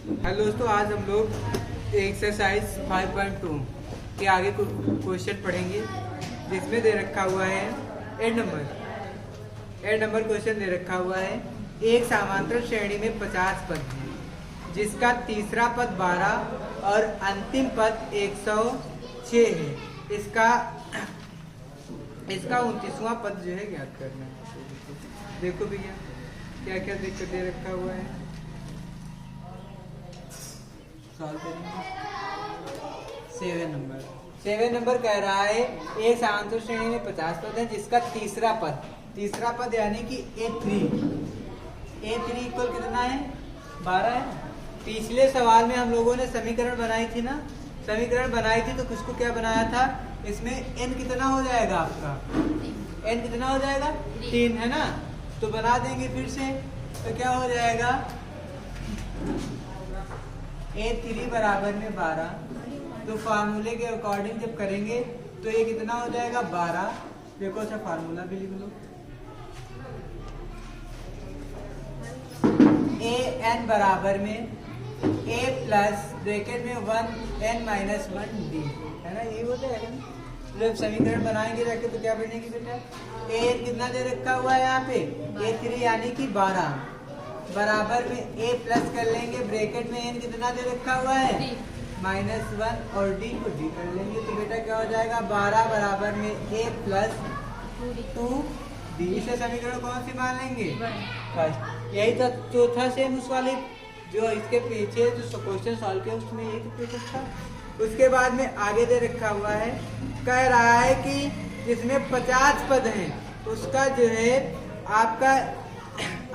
Hello दोस्तों, आज हम लोग एक्सरसाइज 5.2 के आगे क्वेश्चन पढ़ेंगे, जिसमें दे रखा हुआ है 8 नंबर क्वेश्चन दे रखा हुआ है। एक समांतर श्रेणी में 50 पद हैं, जिसका तीसरा पद 12 और अंतिम पद 106 है। इसका 29वां पद जो है ज्ञात करना है। देखो भैया क्या क्या दे रखा हुआ है, सॉल्व करेंगे। 7 नंबर कह रहा है एक समांतर श्रेणी में 50 पद है, जिसका तीसरा पद यानी कि A3 इक्वल कितना है, 12 है। पिछले सवाल में हम लोगों ने समीकरण बनाई थी तो किसको क्या बनाया था, इसमें n कितना हो जाएगा आपका, n कितना हो जाएगा 3 है ना, तो बना देंगे फिर से। तो क्या हो जाएगा, A3 बराबर में 12, तो फार्मूले के अकॉर्डिंग जब करेंगे तो ये कितना हो जाएगा 12। देखो अच्छा फार्मूला भी लिख लो, an बराबर में a प्लस ब्रैकेट में 1n-1d है ना, ये होता है ना। जब समीकरण बनाएंगे जाके तो क्या बनेगी बेटा, a कितना दे रखा हुआ है यहाँ पे A3 यानी कि 12 बराबर में a प्लस कर लेंगे, ब्रैकेट में n कितना दे रखा हुआ है -1 और d को d कर लेंगे, तो बेटा क्या हो जाएगा 12 बराबर में a प्लस 2d। इसे समीकरण कौन सी मान लेंगे, फर्स्ट। यही था चौथा सेम उस वाले जो इसके पीछे जो क्वेश्चन सॉल्व किया उसमें यही क्वेश्चन था। उसके बाद में आगे दे रखा हुआ है, कह रहा है कि जिसमें 50 पद हैं उसका जो है आपका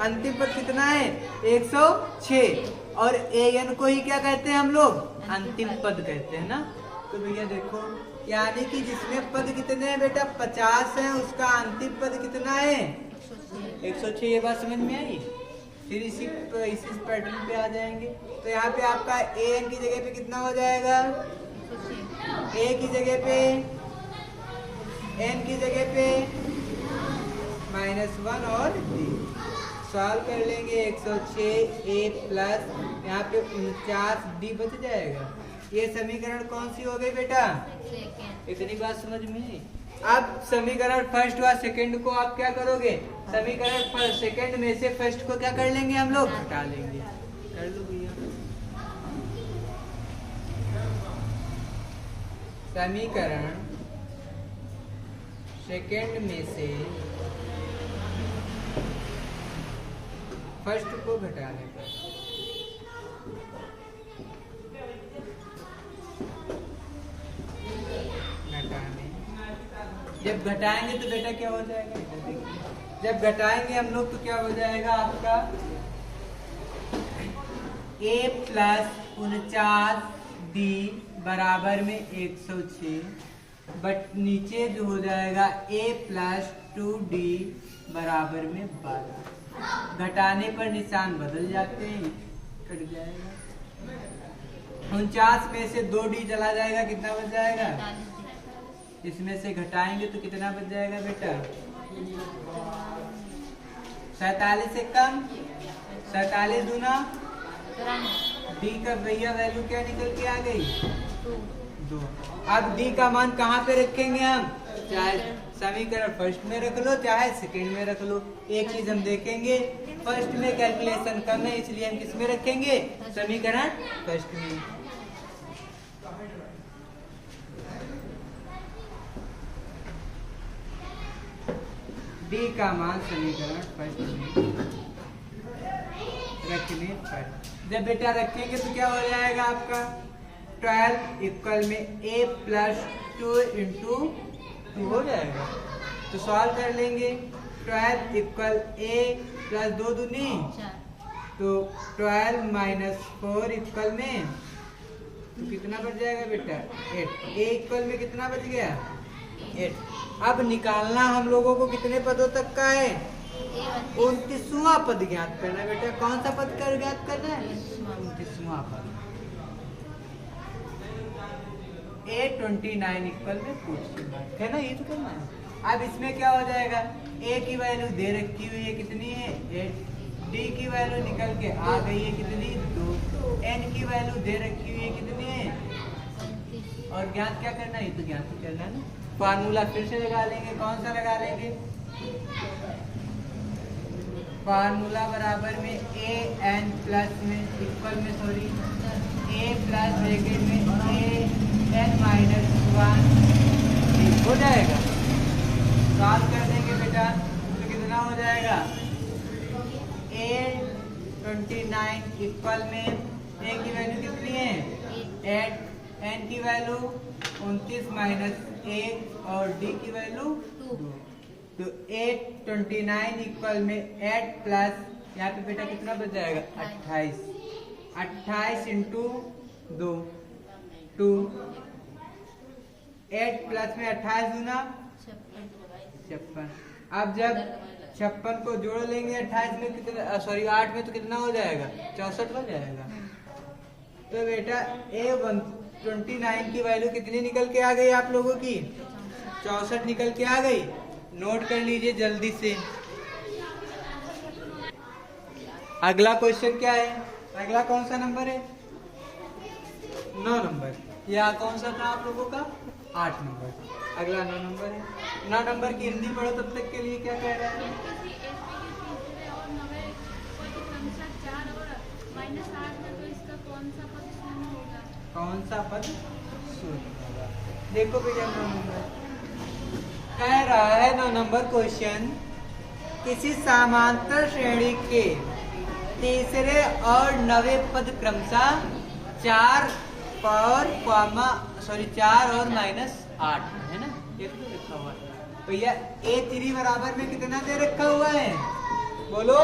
अंतिम पद कितना है 106, और an को ही क्या कहते हैं हम लोग, अंतिम पद कहते हैं ना। तो भैया देखो, यानी कि जिसमें पद कितने हैं बेटा 50 हैं, उसका अंतिम पद कितना है 106। ये बात समझ में आई। फिर इसी पैटर्न पे आ जाएंगे, तो यहाँ पे आपका an की जगह पे कितना हो जाएगा, a की जगह पे n की जगह पे -1 और d। सॉल्व कर लेंगे 106 a प्लस यहाँ पे 49 d बच जाएगा। ये समीकरण कौन सी हो गई बेटा, इतनी बात समझ में। अब समीकरण फर्स्ट व सेकंड को आप क्या करोगे, समीकरण सेकंड में से फर्स्ट को क्या कर लेंगे हम लोग, हटा लेंगे। कर लो भैया, समीकरण सेकंड में से फर्स्ट को घटाने पर जब घटाएंगे तो बेटा क्या हो जाएगा, जब घटाएंगे हम लोग तो क्या हो जाएगा आपका a प्लस 49d बराबर में 106, बट नीचे जो हो जाएगा a प्लस 2d बराबर में 12। घटाने पर निशान बदल जाते हैं, कट जाएगा। 49 में से 2d चला जाएगा, कितना बच जाएगा, इसमें से घटाएंगे तो कितना बच जाएगा बेटा 47 से कम, 47 दूना d का भैया वैल्यू क्या निकल के आ गई 2। अब d का मान कहाँ पे रखेंगे हम, चाहे समीकरण फर्स्ट में रख लो चाहे सेकंड में रख लो, एक चीज हम देखेंगे, फर्स्ट में कैलकुलेशन कम है इसलिए हम किस में रखेंगे, समीकरण फर्स्ट में। d का मान समीकरण फर्स्ट में रखने पर, जब बेटा रखेंगे तो क्या हो जाएगा आपका 12 इक्वल में a प्लस 2 इंटू 2 हो जाएगा। तो सॉल्व कर लेंगे, 12 इक्वल a प्लस 2 दूनी, तो 12 माइनस 4 इक्वल में तो कितना बच जाएगा बेटा 8। a इक्वल में कितना बच गया 8। अब निकालना हम लोगों को कितने पदों तक का है, 29वां पद ज्ञात करना है बेटा। कौन सा पद कर ज्ञात करना है, 29वां पद। A29 इक्वल में पूछ है ना, ये तो करना है। अब इसमें क्या हो जाएगा, a की वैल्यू दे रखी हुई है कितनी है 8, d की वैल्यू निकल के आ गई है कितनी 2, n दे रखी हुई है कितनी है, और ज्ञात क्या करना है, तो ज्ञात करना है ना। फार्मूला फिर से लगा लेंगे, कौन सा लगा लेंगे, फार्मूला बराबर में ए एन प्लस में इक्वल में सॉरी ए प्लस ब्रैकेट में ए एन माइनस 1 हो जाएगा। सॉल्व कर देंगे बेटा तो कितना हो जाएगा, ए 29 इक्वल में ए की वैल्यू कितनी है 8, एन की वैल्यू 29 माइनस 1 और डी की वैल्यू 2। तो 829 इक्वल में 8 प्लस यहाँ पे बेटा कितना बच जाएगा 28, 28 इंटू 2 2, 8 प्लस में 28 दूना 56। अब जब 56 को जोड़ लेंगे 28 में कितना, सॉरी 8 में, तो कितना हो जाएगा 64 हो जाएगा। तो बेटा A129 की वैल्यू कितनी निकल के आ गई आप लोगों की, 64 निकल के आ गई। नोट कर लीजिए जल्दी से। अगला क्वेश्चन क्या है, अगला कौन सा नंबर है, 9 नंबर। या कौन सा था आप लोगों का 8 नंबर। अगला 9 नंबर है। 9 नंबर की हिंदी पढ़ो तब तक के लिए। क्या कह रहा है, कौन सा पद शून्य होगा। देखो भैया 9 नंबर कह रहा है, 9 नंबर क्वेश्चन, किसी समांतर श्रेणी के तीसरे और 9वें पद क्रमशः 4 और -8 है ना, ये तो लिखा हुआ है भैया। A3 बराबर में कितना दे रखा हुआ है, बोलो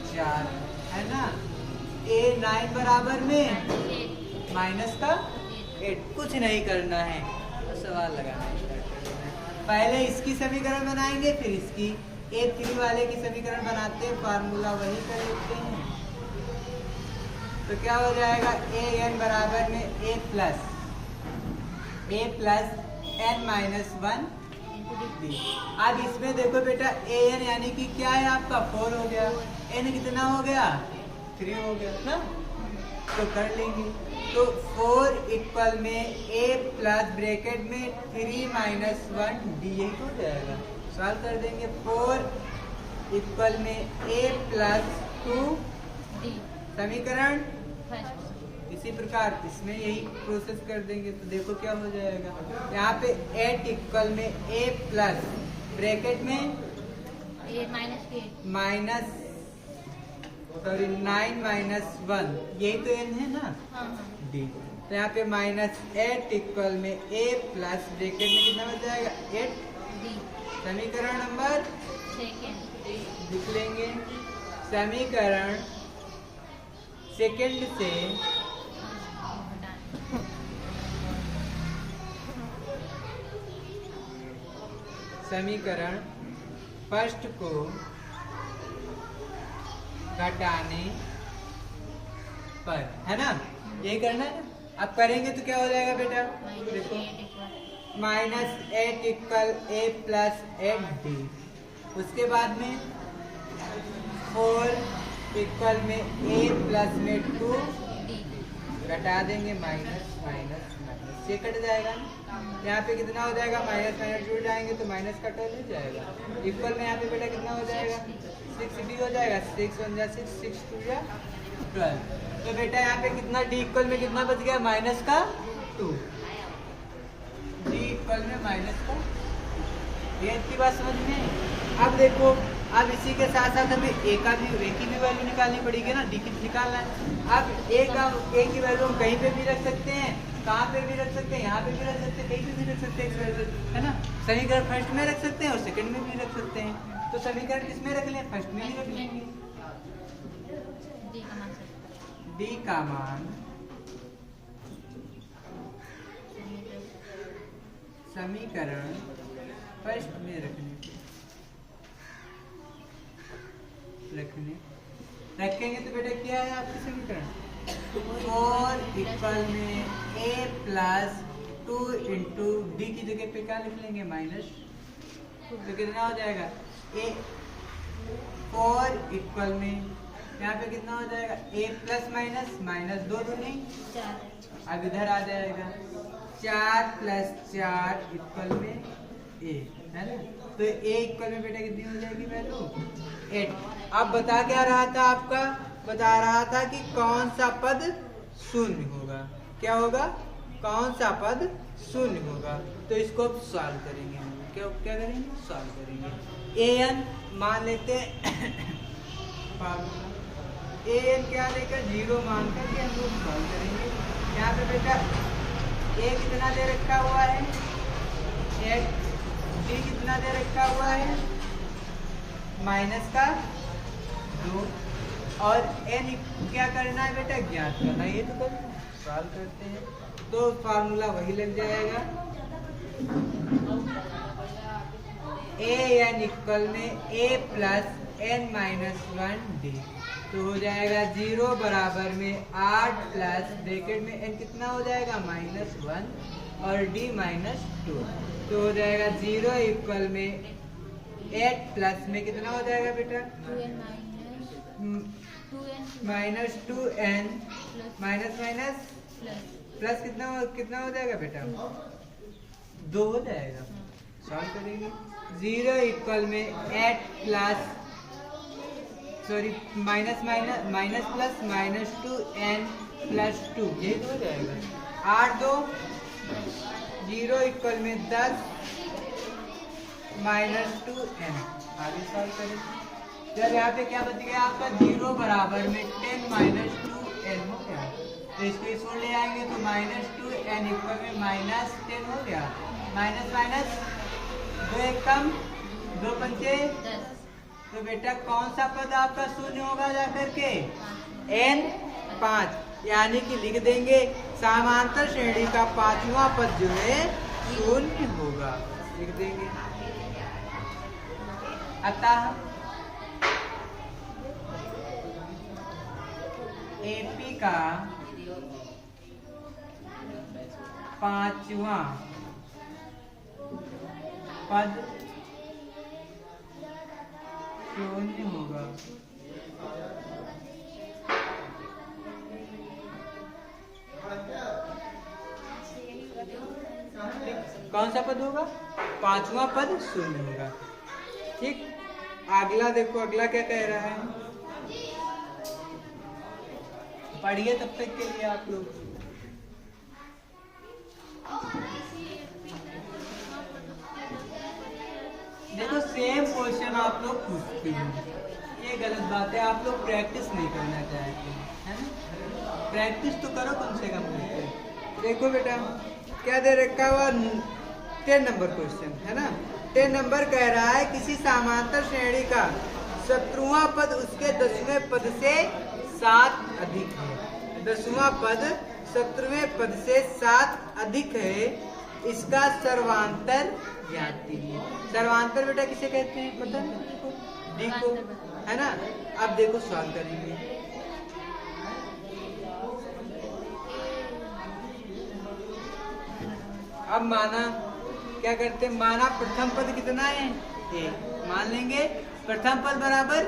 4 है ना। A9 बराबर में माइनस का 8। कुछ नहीं करना है, तो सवाल लगाना है। पहले इसकी समीकरण बनाएंगे, फिर इसकी A3 वाले की समीकरण बनाते हैं, फार्मूला वही कर लेते हैं। तो क्या हो जाएगा, an बराबर में a plus n minus 1 d। अब इसमें देखो बेटा an यानी कि क्या है आपका 4 हो गया, n कितना हो गया 3 हो गया ना, तो कर लेंगे। तो 4 इक्वल में a प्लस ब्रैकेट में 3 माइनस 1 d, यही हो जाएगा। सॉल्व कर देंगे। 4 इक्वल में a प्लस 2 d, समीकरण इसी प्रकार इसमें यही प्रोसेस कर देंगे। तो देखो क्या हो जाएगा, यहाँ पे 8 इक्वल में a प्लस ब्रैकेट में माइनस 9 माइनस 1, यही तो n है ना, d। तो यहाँ पे -8 इक्वल में a प्लस ब्रैकेट में कितना बच जाएगा 8 d। समीकरण नंबर 2 लिख लेंगे। समीकरण सेकंड से समीकरण फर्स्ट को घटाने पर, है ना, यही करना है ना। अब करेंगे तो क्या हो जाएगा बेटा, देखो -8 इक्वल a प्लस 8 d। उसके बाद में 4 इक्वल में a प्लस में 2 d, घटा देंगे माइनस माइनस माइनस, ये कट जाएगा ना। यहाँ पे कितना हो जाएगा, माइनस माइनस जुड़ जाएंगे तो माइनस का टर्म हो जाएगा। इक्वल में यहाँ पे बेटा कितना हो जाएगा 6d हो जाएगा, 6 1 जा 6, 6 2 जा 12। तो बेटा यहाँ पे कितना d इक्वल में कितना बच गया, माइनस का 2, d इक्वल में माइनस का, ये की बात समझ में। अब देखो, अब इसी के साथ साथ हमें a की भी वैल्यू निकालनी पड़ेगी ना, d की निकालना है। अब a की वैल्यू हम कहीं पे भी रख सकते हैं, कहाँ पे भी रख सकते हैं, यहाँ पे भी रख सकते हैं, कहीं पे भी रख सकते हैं, है ना। समीकरण फर्स्ट में रख सकते हैं और सेकंड में भी रख सकते हैं। तो समीकरण किसमें रख लें, फर्स्ट में ही रख लेंगे। d का मान समीकरण फर्स्ट में रखेंगे तो बेटा क्या है आपकी समीकरण, 4 इक्वल में a प्लस 2 इंटू डी की जगह पे क्या लिख लेंगे, माइनस। तो कितना हो जाएगा, a 4 इक्वल में यहाँ पे कितना हो जाएगा a प्लस माइनस माइनस 2 दूनी 4, अब इधर आ जाएगा 4 प्लस 4 इक्वल में a, है ना। तो a इक्वल में बेटा कितनी हो जाएगी वैल्यू 8। अब बता क्या रहा था आपका, बता रहा था कि कौन सा पद शून्य होगा, क्या होगा, कौन सा पद शून्य होगा। तो इसको अब सॉल्व करेंगे हम, क्या करेंगे, सॉल्व करेंगे। an मान लेते हैं an क्या लेकर 0 मान करके हम लोग सॉल्व करेंगे। यहाँ पे बेटा a कितना दे रखा हुआ है 8, b कितना दे रखा हुआ है माइनस का 2, और n क्या करना है बेटा ज्ञात करना है। ये तो करना सॉल्व करते हैं तो फार्मूला वही लग जाएगा an इक्वल में a plus n minus 1 d। तो हो जाएगा 0 बराबर में 8 प्लस ब्रैकेट में n कितना हो जाएगा -1 और d -2। तो हो जाएगा 0 इक्वल में 8 प्लस में कितना हो जाएगा बेटा -2n माइनस माइनस प्लस कितना हो जाएगा बेटा 2 हो जाएगा। सॉल्व करेंगे 0 इक्वल में 8 plus sorry minus plus -2n plus 2, ये तो हो जाएगा 8 2 0 इक्वल में 10 -2n। आगे सॉल्व करें जब यहाँ पे क्या बच गया आपका 0 बराबर में 10 -2n हो गया। तो इसको इसको ले आएंगे तो -2n इक्वल में -10 हो गया। माइनस माइनस 2 एक कम 2 पंचे 10। तो बेटा कौन सा पद आपका शून्य होगा जाकर के n 5, यानी कि लिख देंगे समांतर श्रेणी का 5वां पद जो है शून्य होगा, लिख देंगे। अतः AP का 5वां पद शून्य होगा। कौन सा पद होगा 5वां पद शून्य होगा। ठीक, अगला देखो, अगला क्या कह रहा है, पढ़िए तब तक के लिए आप लोग। देखो सेम क्वेश्चन आप लोग पूछते हैं, ये गलत बात है, आप लोग प्रैक्टिस नहीं करना चाहते है ना। प्रैक्टिस तो करो कम से कम। देखो बेटा क्या दे रखा हुआ 10 नंबर क्वेश्चन है ना। 10 नंबर कह रहा है किसी समांतर श्रेणी का 17वां पद उसके 10वें पद से 7 अधिक है। 10वां पद 17वें पद से 7 अधिक है, इसका सर्वांतर ज्ञात कीजिए। सर्वांतर बेटा किसे कहते हैं पता है, डी को, है ना। अब देखो सॉल्व करेंगे। अब माना क्या करते हैं, माना प्रथम पद कितना है a, मान लेंगे प्रथम पद बराबर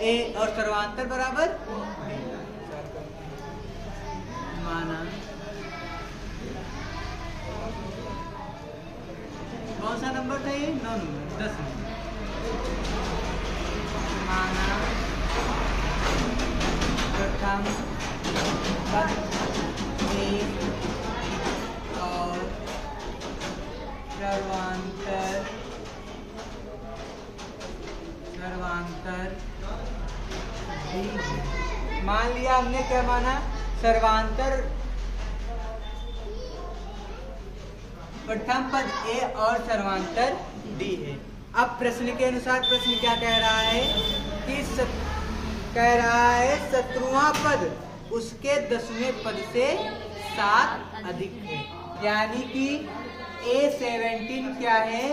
a और सर्वांतर बराबर b। माना कौन सा नंबर था ये 9 नंबर 10 नंबर। माना प्रथम पद a और सर्वांतर b। मान लिया हमने, क्या माना, सर्वांतर प्रथम पद a और सर्वांतर d है। अब प्रश्न के अनुसार प्रश्न क्या कह रहा है कि कह रहा है 17वां पद उसके 10वें पद से 7 अधिक है, यानी कि A17 क्या है,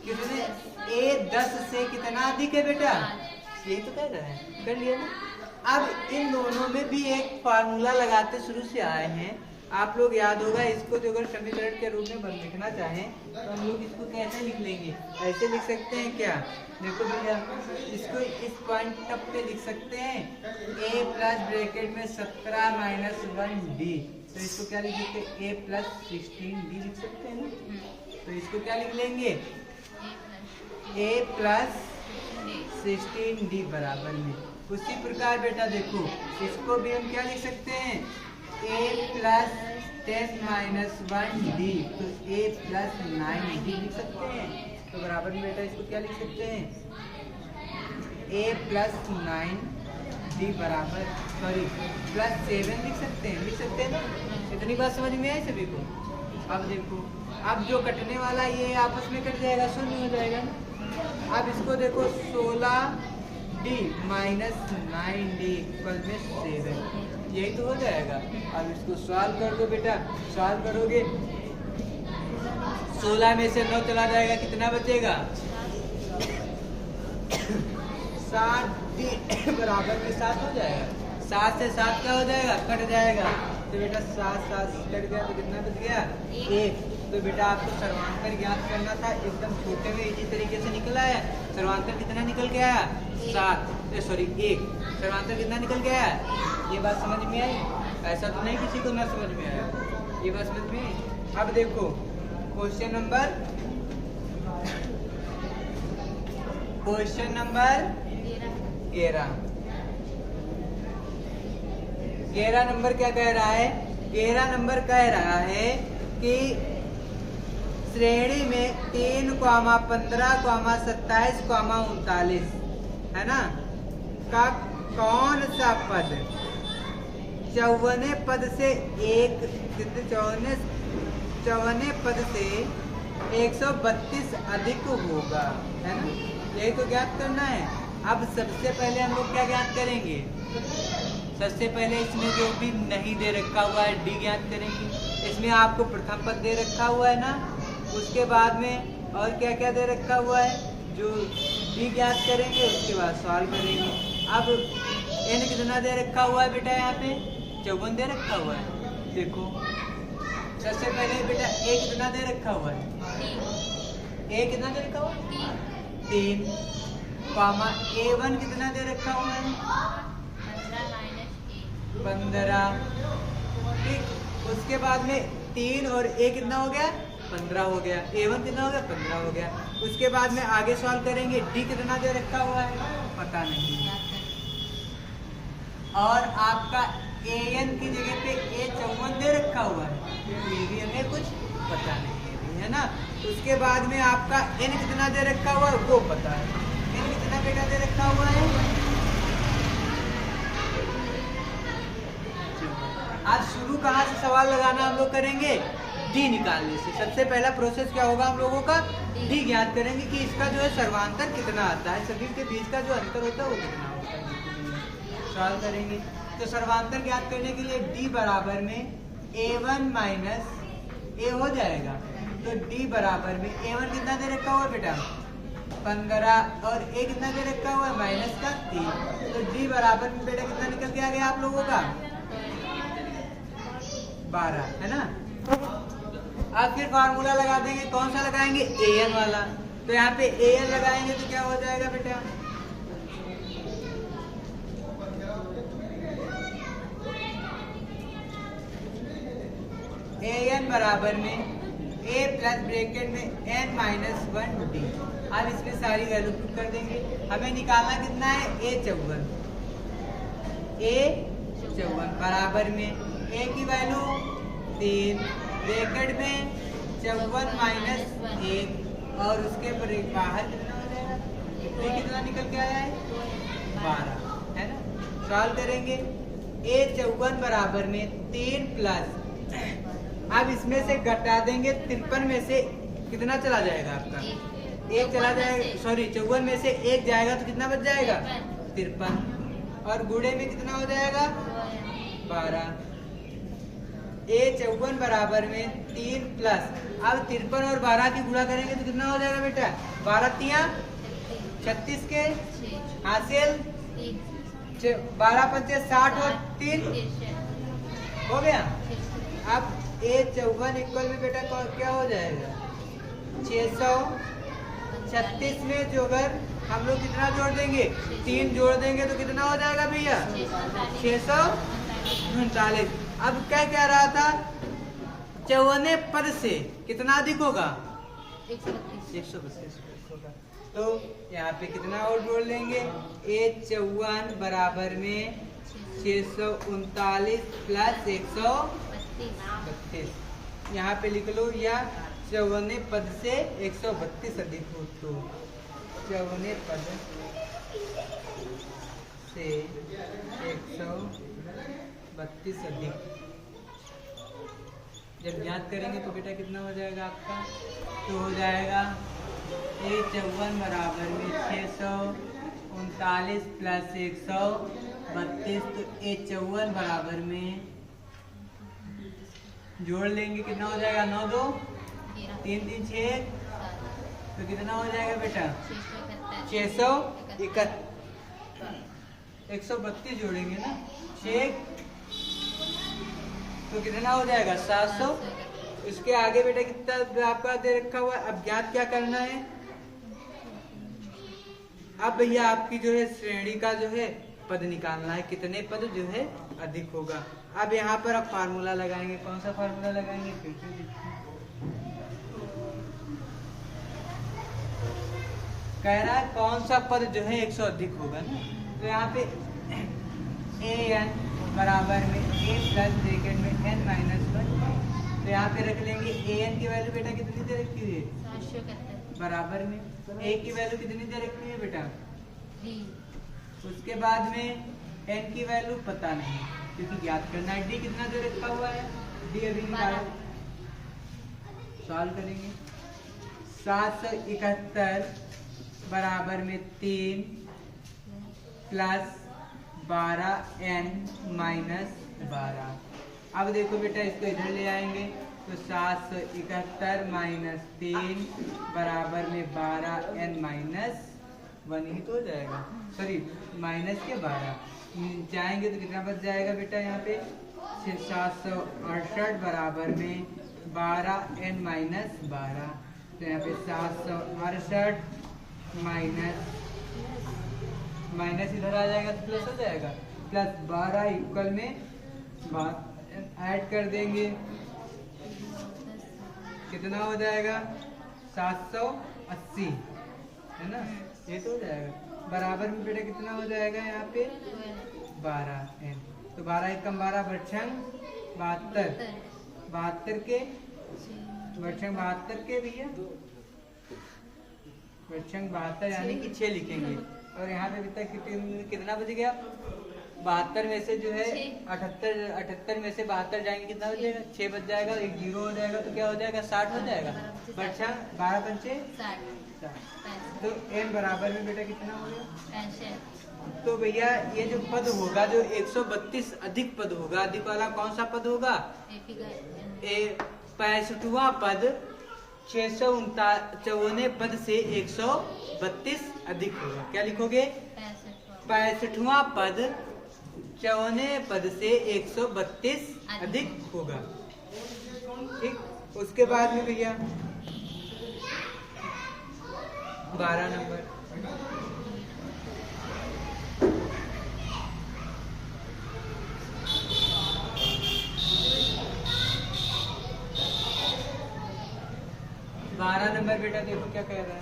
कितने A10 से कितना अधिक है बेटा, यही तो कह रहा है, कर लिया ना। अब इन दोनों में भी एक फार्मूला लगाते शुरू से आए हैं, आप लोग याद होगा इसको जो अगर समीकरण के रूप में लिखना चाहें तो हम लोग इसको कैसे लिख लेंगे, ऐसे लिख सकते हैं क्या? देखो भैया, इसको इस पॉइंट तक पे लिख सकते हैं a प्लस ब्रैकेट में 17 माइनस 1d, तो इसको क्या लिख सकते हैं? a प्लस 16d लिख सकते हैं ना। तो इसको क्या लिख लेंगे? a प्लस 16d बराबर में। उसी प्रकार बेटा देखो, इसको भी हम क्या लिख सकते हैं? a प्लस 10 माइनस 1d, तो a प्लस 9d लिख सकते हैं। तो बराबर में बेटा इसको क्या लिख सकते हैं? a प्लस 9d बराबर प्लस 7 लिख सकते हैं ना। इतनी बात समझ में आई सभी को? अब देखो, अब जो कटने वाला ये आपस में कट जाएगा, शून्य हो जाएगा ना। अब इसको देखो, 16d माइनस 9d इक्वल में 7, यही तो हो जाएगा। अब इसको सॉल्व कर दो बेटा, सॉल्व करोगे 16 में से 9 चला जाएगा, कितना बचेगा? 7d बराबर में 7 हो जाएगा। 7 से 7 क्या हो जाएगा? कट जाएगा। तो बेटा 7 7 कट गया तो कितना बच गया? 1। तो बेटा आपको सर्वांतर ज्ञात करना था, एकदम छोटे में इसी तरीके से निकला है। सर्वांतर कितना निकल के आया? 1। सर्वांतर कितना निकल के आया? ये बात समझ में आई? ऐसा तो नहीं किसी को ना समझ में आया, ये बात समझ में आई। अब देखो क्वेश्चन नंबर 11 नंबर क्या कह रहा है? 11 नंबर कह रहा है कि श्रेणी में 3, 15, 27, 39 है ना, का कौन सा पद 54 पद से 132 अधिक होगा, है ना। यही तो ज्ञात करना है। अब सबसे पहले हम लोग क्या ज्ञात करेंगे? सबसे पहले इसमें जो भी नहीं दे रखा हुआ है डी ज्ञात करेंगे। इसमें आपको प्रथम पद दे रखा हुआ है ना, उसके बाद में और क्या क्या दे रखा हुआ है, जो डी ज्ञात करेंगे, उसके बाद सॉल्व करेंगे। अब एन कितना दे रखा हुआ है बेटा? यहाँ पे 54 दे रखा हुआ है। देखो सबसे पहले बेटा ए कितना दे रखा हुआ है? ए कितना दे रखा हुआ है? 3, A1 कितना दे रखा हुआ है? 15। ठीक, उसके बाद में 3 और A कितना हो गया? 15 हो गया। A1 कितना हो गया? 15 हो गया। उसके बाद में आगे सॉल्व करेंगे, डी कितना दे रखा हुआ है? पता नहीं। और आपका AN की जगह पे A54 दे रखा हुआ है, ये भी हमें कुछ पता नहीं है ना। उसके बाद में आपका N कितना दे रखा हुआ है वो पता है। N कितना बेटा दे रखा हुआ है? आज शुरू कहाँ से सवाल लगाना हम लोग करेंगे? डी निकालने से। सबसे पहला प्रोसेस क्या होगा हम लोगों का? डी ज्ञात करेंगे कि इसका जो है सर्वांतर कितना आता है, सभी के बीच का जो अंतर होता है वो कितना होता है। सॉल्व करेंगे तो सर्वांतर ज्ञात करने के लिए डी बराबर में A1 माइनस ए हो जाएगा। तो डी बराबर में A1 कितना दे रखा हुआ है बेटा? 15 और A कितना दे रखा हुआ है? माइनस का 3। तो डी बराबर में बेटा कितना निकल के आ गया आप लोगों का? 12, है ना। अब फिर फार्मूला लगा देंगे। कौन सा लगाएंगे? AN वाला। तो यहाँ पे AN लगाएंगे तो क्या हो जाएगा बेटा? AN बराबर में A प्लस ब्रैकेट में N माइनस 1D। अब इसमें सारी वैल्यू पुट कर देंगे। हमें निकालना कितना है? A54 बराबर में A की वैल्यू 3, ब्रैकेट में 54 माइनस 1 और उसके बाहर कितना हो जाएगा? ये कितना निकल के आया है? 12, है ना। सॉल्व करेंगे। A54 बराबर में 3 प्लस, अब इसमें से घटा देंगे 53 में से कितना चला जाएगा आपका? 1 चला जाएगा, सॉरी 54 में से 1 जाएगा तो कितना बच जाएगा? 53 और गुणे में कितना हो जाएगा? 12। A54 बराबर में 3 प्लस, अब 53 और 12 की गुणा करेंगे तो कितना हो जाएगा बेटा? 12 तिया 36 के हासिल 12 पंचे 60 और 3 हो गया। अब A54 इक्वल में बेटा क्या हो जाएगा 636 में जो अगर हम लोग कितना जोड़ देंगे 3 जोड़ देंगे तो कितना हो जाएगा भैया 639। अब क्या कह रहा था 54 पद से कितना अधिक होगा 132 होगा। तो यहाँ पे कितना और जोड़ लेंगे A54 बराबर में 639 प्लस 132। यहाँ पे लिख लो या 54 पद से 132 अधिक हो तो 54 पद से 132 अधिक जब याद करेंगे तो बेटा कितना हो जाएगा आपका तो हो जाएगा A54 बराबर में 639 प्लस 132। तो A54 बराबर में जोड़ लेंगे कितना हो जाएगा 9 2 3 3 6 तो कितना हो जाएगा बेटा 132 जोड़ेंगे ना 6 तो कितना हो जाएगा 700। इसके आगे बेटा कितना आपका दे रखा हुआ है। अब ज्ञात क्या करना है अब भैया आपकी जो है श्रेणी का जो है पद निकालना है कितने पद जो है अधिक होगा। अब यहाँ पर आप फार्मूला लगाएंगे कौन सा फार्मूला लगाएंगे कह रहा है कौन सा पद जो है 100 अधिक होगा ना। तो यहाँ पे an बराबर में a प्लस ब्रैकेट में n माइनस 1। तो यहाँ पे रख लेंगे an की वैल्यू बेटा कितनी दे रखी है बराबर में a की वैल्यू कितनी दे रखी है बेटा 3। उसके बाद में n की वैल्यू पता नहीं क्योंकि ज्ञात करना है। d कितना दे रखा हुआ है d अभी निकालो सॉल्व करेंगे 771 बराबर में 3 प्लस 12n माइनस 12। अब देखो बेटा इसको इधर ले आएंगे तो 771 माइनस 3 बराबर में 12n माइनस 1 ही तो हो जाएगा सॉरी माइनस के 12 जाएंगे तो कितना बच जाएगा बेटा यहाँ पे 768 बराबर में 12n माइनस 12। तो यहाँ पे 768 माइनस इधर आ जाएगा तो प्लस हो जाएगा प्लस 12 इक्वल में ऐड कर देंगे कितना हो जाएगा 780 है ना ये तो हो जाएगा बराबर में बेटा कितना हो जाएगा यहाँ पे 12n। तो 12 1 कम 12 बच्चन 72 के बच्चन 72 के भैया बच्चन 72 यानी कि 6 लिखेंगे और यहाँ पे कितना बच गया 72 में से जो है 78 में से 72 जाएंगे कितना हो जाएगा 6 बच जाएगा एक 0 हो जाएगा तो क्या हो जाएगा 60 हो जाएगा बच्चा 12 पंचे 60। तो n बराबर में बेटा कितना हो गया 65। तो भैया ये जो पद होगा जो 132 अधिक पद होगा अधिक वाला कौन सा पद होगा 65वां पद 654 पद से 132 अधिक होगा। क्या लिखोगे 65वां पद 54 पद से 132 अधिक होगा। ठीक उसके बाद में भैया 12 नंबर 12 नंबर बेटा देखो क्या कह रहा है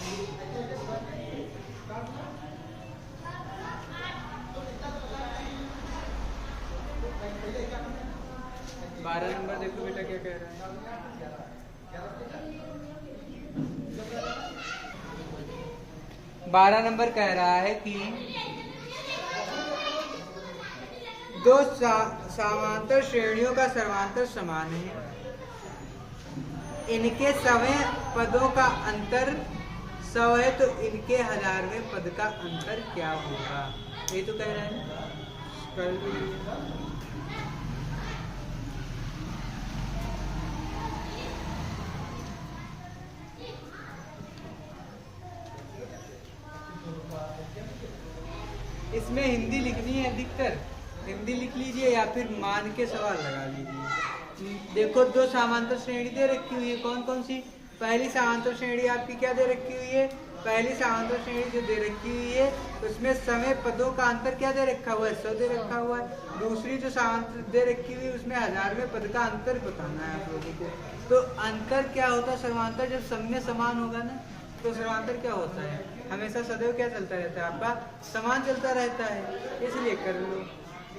12 नंबर देखो बेटा क्या कह रहा है 12 नंबर कह रहा है कि दो समांतर श्रेणियों का सर्वांतर समान है इनके सवय पदों का अंतर 100 है तो इनके 1000वें पद का अंतर क्या होगा ये तो कह रहा है इसमें हिंदी लिखनी है अधिकतर हिंदी लिख लीजिए या फिर मान के सवाल लगा लीजिए। देखो दो समांतर श्रेणी दे रखी हुई है, कौन कौन सी? पहली समांतर श्रेणी आपकी क्या दे रखी हुई है? पहली समांतर श्रेणी जो दे रखी हुई है उसमें समय पदों का अंतर क्या दे रखा हुआ है? 100 दे रखा हुआ है। दूसरी जो समांतर दे रखी हुई है उसमें 1000 में पद का अंतर बताना है आप लोगों को। तो अंतर क्या होता है समांतर? जब समय समान होगा ना तो समांतर क्या होता है? हमेशा सदैव क्या चलता रहता है? आपका समान चलता रहता है, इसलिए कर लो।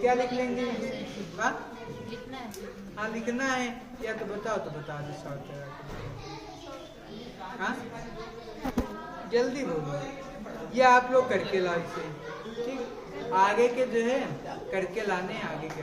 क्या लिख लेंगे? हाँ लिखना है, या तो बताओ तो बता दो शॉर्ट। हाँ जल्दी बोलो, ये आप लोग करके लाओ इसे, ठीक? आगे के जो है करके लाने, आगे के